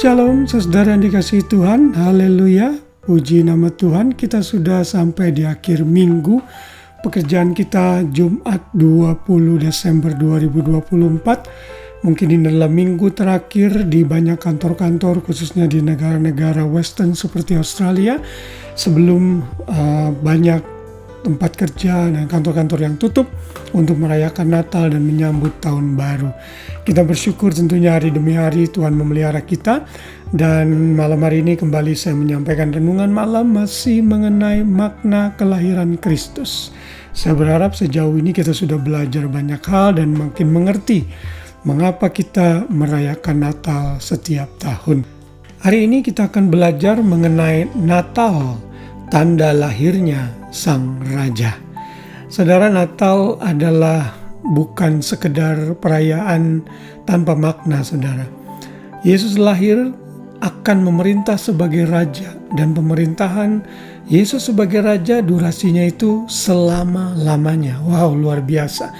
Shalom saudara yang dikasihi Tuhan, haleluya, puji nama Tuhan. Kita sudah sampai di akhir minggu pekerjaan kita Jumat 20 Desember 2024. Mungkin ini adalah minggu terakhir di banyak kantor-kantor, khususnya di negara-negara western seperti Australia, sebelum banyak tempat kerja dan kantor-kantor yang tutup untuk merayakan Natal dan menyambut tahun baru. Kita bersyukur tentunya hari demi hari Tuhan memelihara kita, dan malam hari ini kembali saya menyampaikan renungan malam masih mengenai makna kelahiran Kristus. Saya berharap sejauh ini kita sudah belajar banyak hal dan makin mengerti mengapa kita merayakan Natal setiap tahun. Hari ini kita akan belajar mengenai Natal, tanda lahirnya Sang Raja. Saudara, Natal adalah bukan sekedar perayaan tanpa makna, saudara. Yesus lahir akan memerintah sebagai Raja, dan pemerintahan Yesus sebagai Raja durasinya itu selama-lamanya. Wow, luar biasa.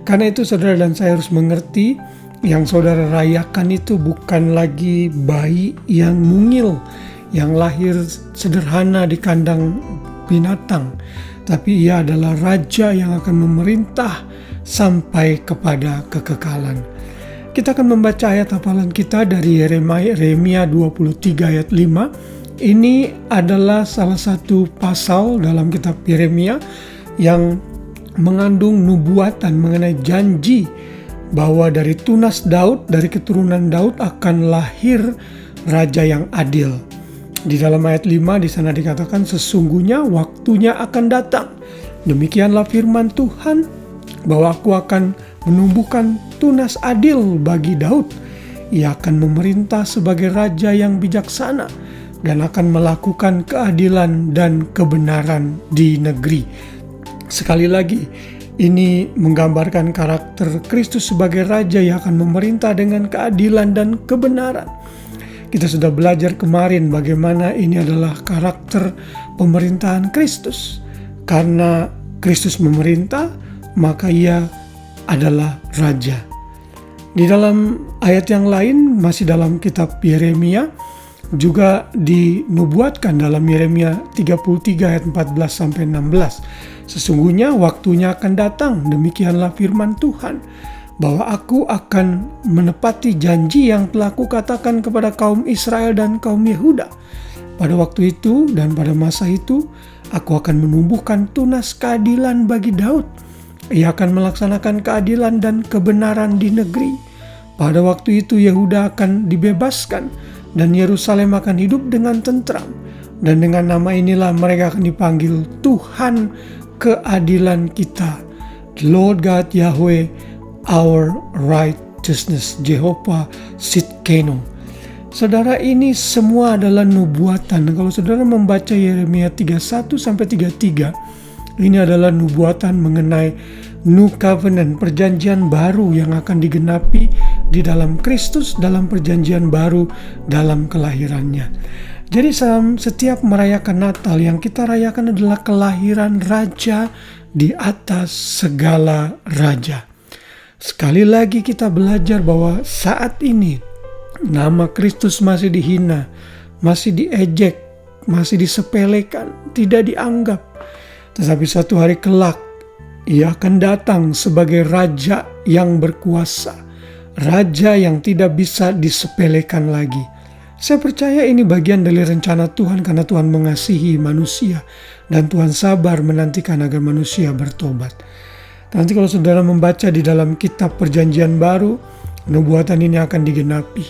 Karena itu saudara dan saya harus mengerti, yang saudara rayakan itu bukan lagi bayi yang mungil, yang lahir sederhana di kandang binatang, tapi ia adalah Raja yang akan memerintah sampai kepada kekekalan. Kita akan membaca ayat hafalan kita dari Yeremia 23 ayat 5. Ini adalah salah satu pasal dalam kitab Yeremia yang mengandung nubuatan mengenai janji bahwa dari tunas Daud, dari keturunan Daud akan lahir Raja yang adil. Di dalam ayat 5 di sana dikatakan, sesungguhnya waktunya akan datang. Demikianlah firman Tuhan, bahwa aku akan menumbuhkan tunas adil bagi Daud. Ia akan memerintah sebagai raja yang bijaksana dan akan melakukan keadilan dan kebenaran di negeri. Sekali lagi, ini menggambarkan karakter Kristus sebagai raja yang akan memerintah dengan keadilan dan kebenaran. Kita sudah belajar kemarin bagaimana ini adalah karakter pemerintahan Kristus. Karena Kristus memerintah, maka ia adalah Raja. Di dalam ayat yang lain, masih dalam kitab Yeremia, juga dinubuatkan dalam Yeremia 33 ayat 14-16. Sesungguhnya waktunya akan datang, demikianlah firman Tuhan, bahwa aku akan menepati janji yang telah kukatakan kepada kaum Israel dan kaum Yehuda. Pada waktu itu dan pada masa itu, aku akan menumbuhkan tunas keadilan bagi Daud. Ia akan melaksanakan keadilan dan kebenaran di negeri. Pada waktu itu Yehuda akan dibebaskan dan Yerusalem akan hidup dengan tentram. Dan dengan nama inilah mereka akan dipanggil Tuhan keadilan kita, Lord God Yahweh, our righteousness, Jehovah Sidkenu. Saudara, ini semua adalah nubuatan. Kalau saudara membaca Yeremia 31-33, ini adalah nubuatan mengenai New Covenant, perjanjian baru yang akan digenapi di dalam Kristus, dalam perjanjian baru, dalam kelahirannya. Jadi setiap merayakan Natal, yang kita rayakan adalah kelahiran Raja di atas segala raja. Sekali lagi kita belajar bahwa saat ini nama Kristus masih dihina, masih diejek, masih disepelekan, tidak dianggap. Tetapi suatu hari kelak, ia akan datang sebagai Raja yang berkuasa, Raja yang tidak bisa disepelekan lagi. Saya percaya ini bagian dari rencana Tuhan, karena Tuhan mengasihi manusia dan Tuhan sabar menantikan agar manusia bertobat. Nanti kalau saudara membaca di dalam kitab perjanjian baru, nubuatan ini akan digenapi.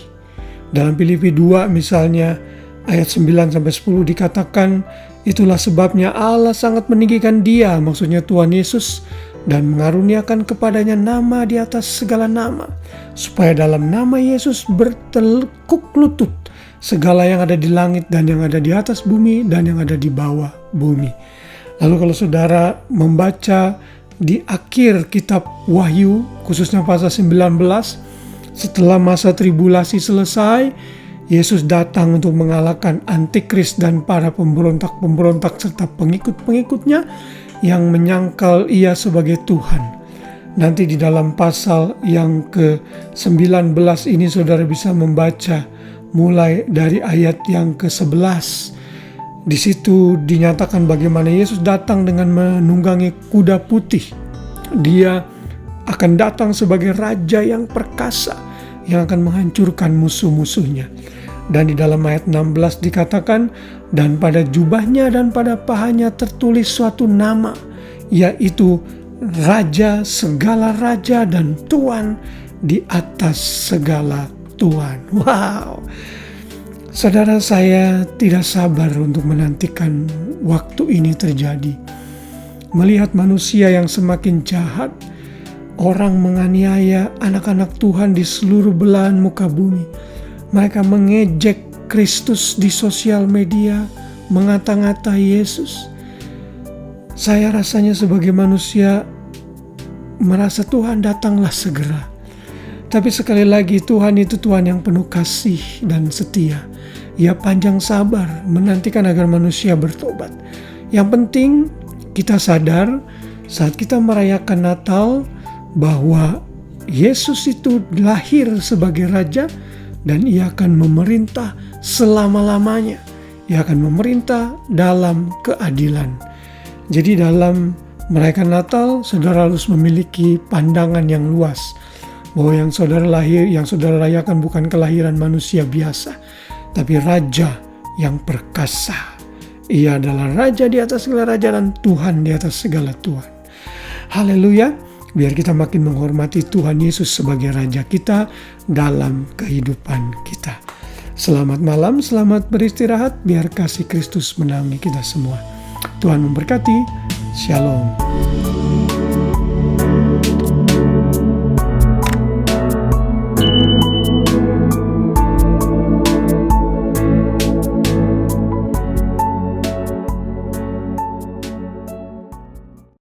Dalam Filipi 2 misalnya, ayat 9-10 dikatakan, itulah sebabnya Allah sangat meninggikan dia, maksudnya Tuhan Yesus, dan mengaruniakan kepadanya nama di atas segala nama, supaya dalam nama Yesus bertekuk lutut segala yang ada di langit dan yang ada di atas bumi dan yang ada di bawah bumi. Lalu kalau saudara membaca di akhir kitab Wahyu, khususnya pasal 19, setelah masa tribulasi selesai, Yesus datang untuk mengalahkan Antikris dan para pemberontak-pemberontak serta pengikut-pengikutnya yang menyangkal ia sebagai Tuhan. Nanti di dalam pasal yang ke-19 ini saudara bisa membaca mulai dari ayat yang ke-11. Di situ dinyatakan bagaimana Yesus datang dengan menunggangi kuda putih. Dia akan datang sebagai raja yang perkasa yang akan menghancurkan musuh-musuhnya. Dan di dalam ayat 16 dikatakan, dan pada jubahnya dan pada pahanya tertulis suatu nama, yaitu Raja segala raja dan Tuan di atas segala Tuan. Wow! Saudara, saya tidak sabar untuk menantikan waktu ini terjadi. Melihat manusia yang semakin jahat, orang menganiaya anak-anak Tuhan di seluruh belahan muka bumi. Mereka mengejek Kristus di sosial media, mengata-ngata Yesus. Saya rasanya sebagai manusia merasa Tuhan datanglah segera. Tapi sekali lagi Tuhan itu Tuhan yang penuh kasih dan setia. Ia panjang sabar menantikan agar manusia bertobat. Yang penting kita sadar saat kita merayakan Natal bahwa Yesus itu lahir sebagai Raja dan Ia akan memerintah selama-lamanya. Ia akan memerintah dalam keadilan. Jadi dalam merayakan Natal, saudara harus memiliki pandangan yang luas bahwa yang saudara rayakan bukan kelahiran manusia biasa, tapi Raja yang perkasa. Ia adalah Raja di atas segala raja dan Tuhan di atas segala Tuhan. Haleluya. Biar kita makin menghormati Tuhan Yesus sebagai Raja kita dalam kehidupan kita. Selamat malam, selamat beristirahat. Biar kasih Kristus menangani kita semua. Tuhan memberkati. Shalom.